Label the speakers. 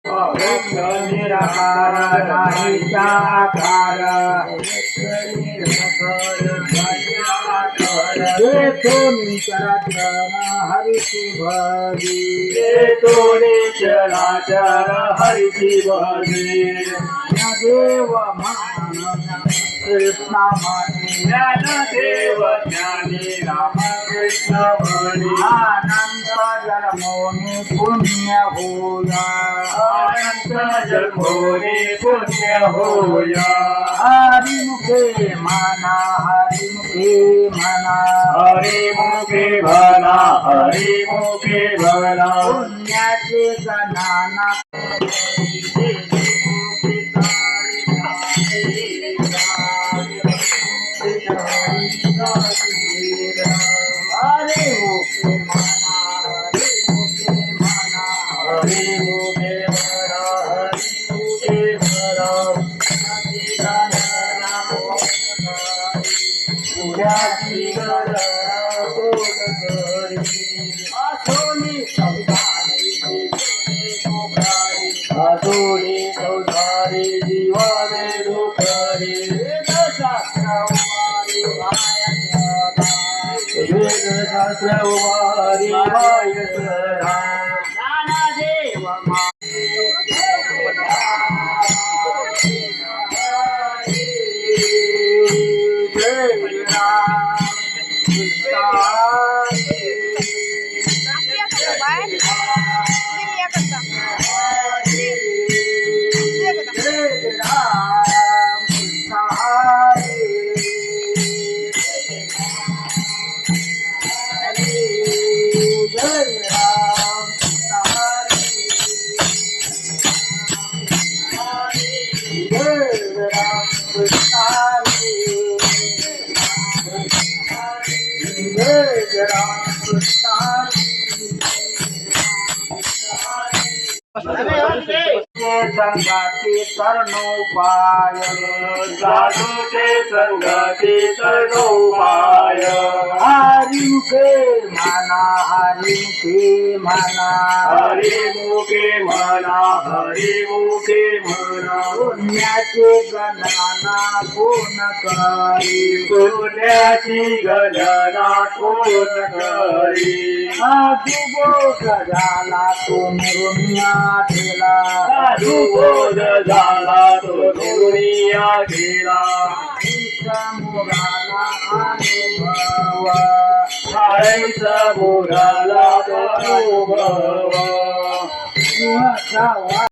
Speaker 1: निराकार नाहीचा आकार तो निचराचर हरिची भजी
Speaker 2: तो निचराचर हरिची भजी
Speaker 1: देव मान कृष्ण म्हणे
Speaker 2: ज्ञानदेव ज्ञानी रामकृष्ण म्हणी
Speaker 1: अनंत जन्मोनी पुण्य होया
Speaker 2: अनंत जन्मोनी पुण्य होया
Speaker 1: हरिमुखे म्हणा हरिमुखे म्हणा
Speaker 2: हरिमुखे म्हणा हरिमुखे म्हणा
Speaker 1: पुण्याचे गणाना हरिमुखे म्हणा हरिमुखे म्हणा
Speaker 2: हरिमुखे म्हणा हरिमुखे म्हणा पुण्याची गणना कोण करी
Speaker 1: असोनी संसारी
Speaker 2: आसोनी संसारी जीवाने दुखरी वेदशास्त्र उभारी वायसरा
Speaker 1: ज्ञानदेव संगाती तरणोपाय
Speaker 2: साधूचे संगती तरणोपाय
Speaker 1: हरिमुखे म्हणा हरिमुखे म्हणा
Speaker 2: हरिमुखे म्हणा हरिमुखे म्हणा
Speaker 1: पुण्याचे गणना कोण करी
Speaker 2: पुण्याची गणना कोण करी
Speaker 1: दुबोध झाला तो निरुण्या ठेला
Speaker 2: बोध झाला तो दुनिया गेला
Speaker 1: मुराला अनुभव
Speaker 2: शाळेचा मुराला तो अनुभव